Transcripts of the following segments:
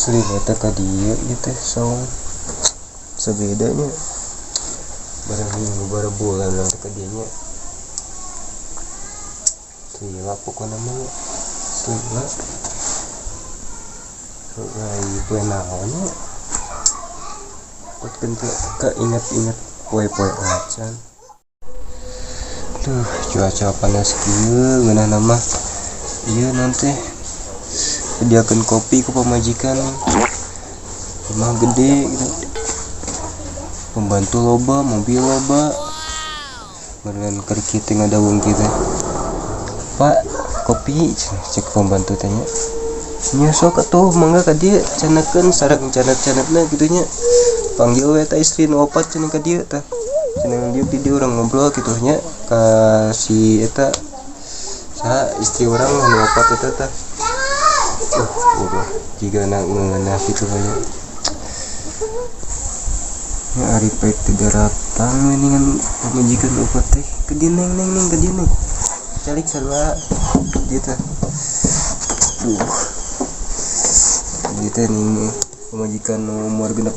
asli beta ka dieu ieu teh saung sabedanya barang minggu barang bulan lang ka dieu nya gila pokoknya mah gila soalnya itu naonnya pot kente ingat poe-poe acan tuh cuaca panas kieu ngeunah nama ieu nanti sediakan kopi ku pamajikan rumah gede gitu pembantu loba mobil loba meureun keur kitu ngadaung kita Pak kopi cek pembantu tanya nya sok atuh mangga ka dieu canakeun sareng canak-canakna kitu nya panggil we ta istri nu opat cenah ka dieu tah cenah dieu di dieu urang ngobrol kitu nya ka si eta saha istri urang nu opat eta tah jika nak ngeunah kitu we nya ari paek 300 mendingan pamajikan opat teh ke dieu neng ke dieu neng calik sarua dieu tah jadi teh nih pemajikan nomor 16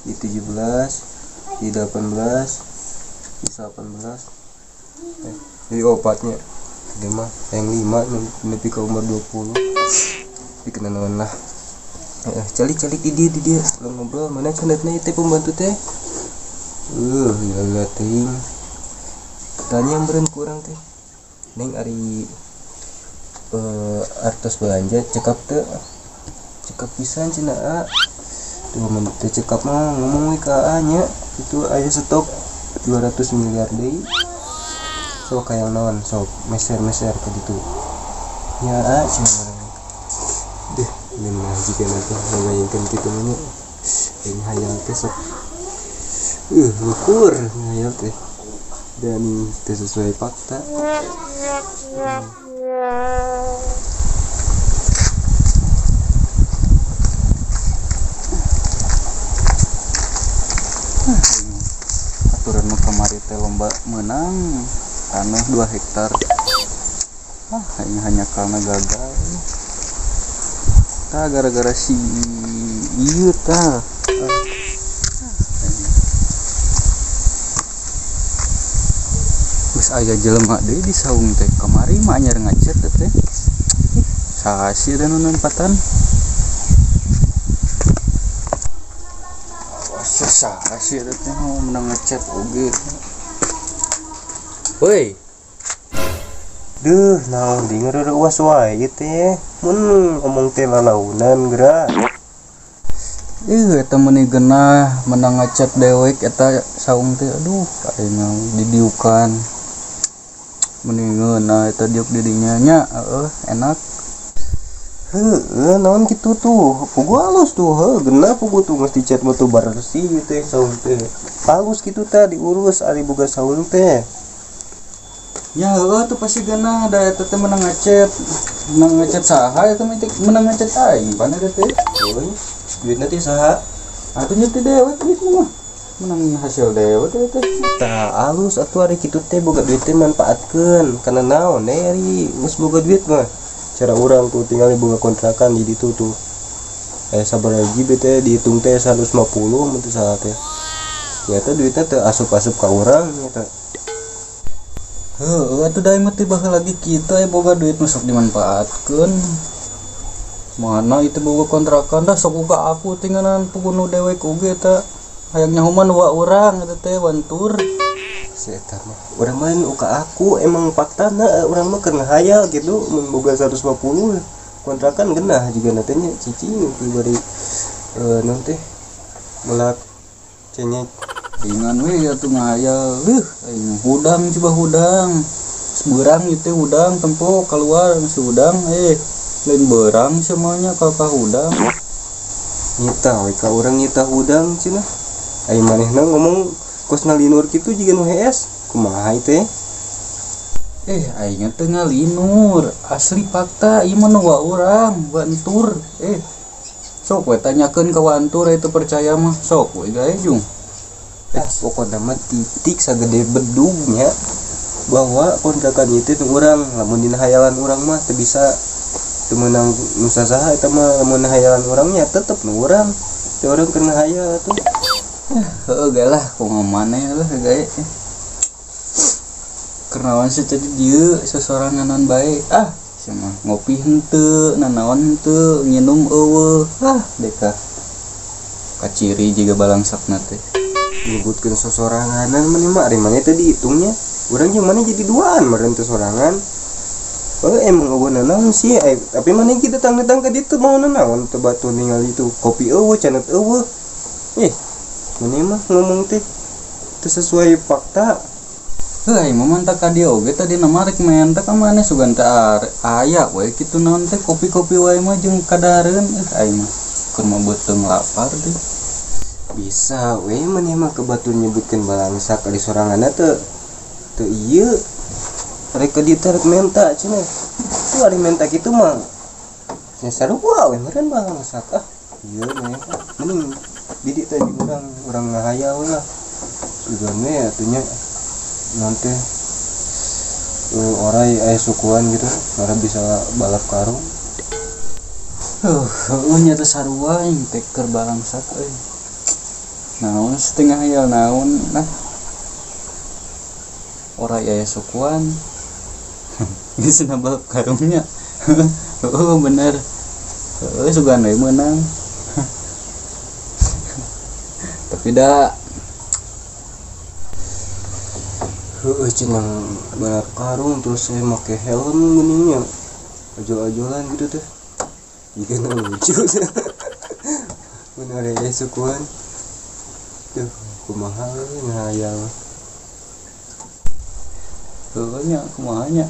di 17 di 18 di 18 jadi opatnya dia mah yang 5 nepi ke umur 20 tapi kena naon lah calik di dia lo ngobrol mana cenetna teh pembantu teh gila ting tanya beren kurang teh neng ari artos belanja cekap pisan cenah tuh mun teh cekap mah ngomong we ka nya itu aya stok 200 miliar deui sok kayang naon sok meser ka ditu nya cenah deh memang jika nanti ngayakeun kitu nya ini hayal teh sok ukur hayal teh dan teh sesuai fakta aturan mah kamari teh lomba menang tanah 2 hektar hanya karena gagal tah gara-gara si ieu tah geus aya jelema deui di saung teh kamari mah anyar ngacet teh saha sih da nu nempatan saha sih teh menang ngechat oge woi duh naon di ngeureureuwas wae ieu teh mun ngomong teh lalaunan geura eta meuni geunah menang ngechat dewek eta saung teh aduh ayeuna didiukan meuni ngeunah eta diuk didinya nya enak naon kitu tuh pugu halus tuh genah pugu tuh mesti chat moto bersih teh saung teh halus kitu teh diurus ari boga saung teh nya tuh pasti genah da eta teh menang ngechat saha eta menang ngechat aing pana teh duitna teh saha atunya teh dewek duit mah menang hasil dewek teh tah halus atuh ari kitu teh boga duit teh manfaatkeun kana naon ari geus boga duit mah cara orang tuh tinggal boga kontrakan di ditu tuh sabaraha teh dihitung teh 150 mun teh saha teh ternyata duitnya teh asup-asup ka urang nya atuh da mah teh baheula lagi kita boga duit masuk dimanfaatkeun mana itu boga kontrakan dah sok uga aku tinggalan pugunu dewek oge teh hayang nyahoman dua urang eta teh wantur si eta mah urang mah uka aku emang faktana urang mah keur ngahayal gitu mun boga 150 kontrakan genah juga natenya cicing pribadi naon teh melak cenyek ringan we atuh ngahayal aing hudang coba hudang seberang itu hudang tempo keluar masih hudang lain berang semuanya kalau ka hudang nyita we ka urang nyita hudang cenah aing manehna ngomong kosna linur kitu jiga nu hees kumaha teh aing teh ngalinur asli fakta ieu mah wa urang bantur sok we tanyakeun ka wantur itu percaya mah sok we gae jung pokoknya mah titik sagede bedugnya bahwa kontrakan itu urang lamun dina hayalan urang mah teu bisa menang nusa saha eta mah mun hayalan urangnya tetep nu urang teu urang kena hayal tuh. Heeh ge lah kumaha maneh lah gae. Kenaon sih tadi dieu sesoranganan bae. Sia mah ngopi henteu, nanaon henteu, nginum eueuh. Deka kaciri jiga balangsakna teh. Nyebutkeun sosoranganan mah mah ari maneh teh dihitungnya. Urang jeung maneh jadi duaan meureun teh sorangan. Emang eueuh naon sih tapi maneh kitu datang-datang ka ditu mau naon teu batu ningali itu kopi eueuh canet eueuh. Maneh mah ngomong teh teu sesuai fakta. Heuh mamanta ka dieu oge tadi nama rek menta ka maneh sugan teh aya we kitu naon teh kopi-kopi wae mah jeung kadareun aing mah keur mah beuteung lapar teh. Bisa we maneh mah kebatul nyebutkeun balangsak ari soranganna teu ieu rek ka dieu teh rek menta cenah. Tuh ari menta kitu mah nya sarua we meureun balangsak ieu mah mending bidi teh di urang ngahayal lah sugan we atunya nanti orang aya sukuan gitu orang bisa balap karung. Nyata sarua yang teker balangsak naon setengah hayal naon nah orang aya sukuan bisa balap karungnya. Bener sugan we menang. Tapi dah cenah balap karung terus saya make helm geuning nya ajol-ajolan gitu teh jika lucu bener ya sukuan tuh kumaha ngahayal nya kumaha nya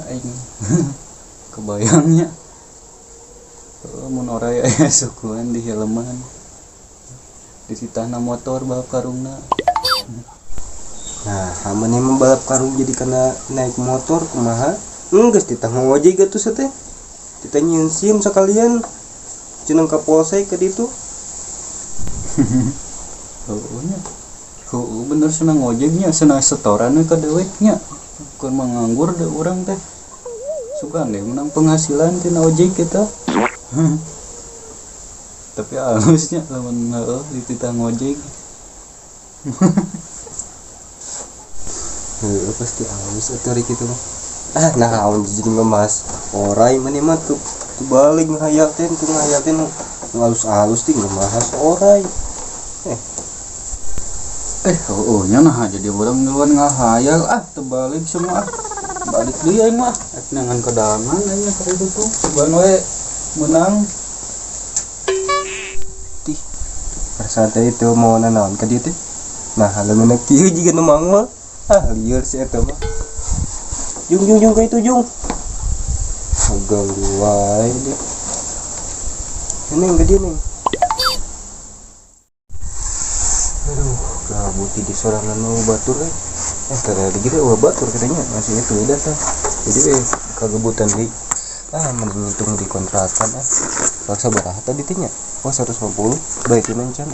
aing kebayangnya mun ora aya sukuan di helman di sitana motor balap karungna. Nah, maneh membalap karung jadi kena naik motor kumaha? Geus ditah ngojek atuh teh. Ditanyain SIM sakalian cenah ka polsek ka ditu. Nya. Bener senang ngojeknya, senang setoran ka deweknya. Kun manganggur deh urang teh. Sugan deh menang penghasilan tina ojek kita. Tapi halusnya lamun dititah ngojek. Pasti halus atuh ari kitu mah. Naon jadi ngemas. Orai maneh mah tuh balik ngahayal teh halus-halus teh ngemahas orai. Nya nah jadi urang duluan ngahayal terbalik semua. Balik deui aing mah nangan kedangan anya ka ditu tuh. Sugan we menang. Tih. Perasaan teh itu mau naon ka dieu teh. Nah, lamun kieu jiga nu mangol. Liar sih eta mah. Jung ka itu jung. Ganggu wae deh. Ini enggak dia nih. Aduh, kabuti di sorangan mau batur karena digira batur katanya masih itu data. Jadi kagebutan di mending di kontrakan paksa berapa tadi tanya 150 baik itu can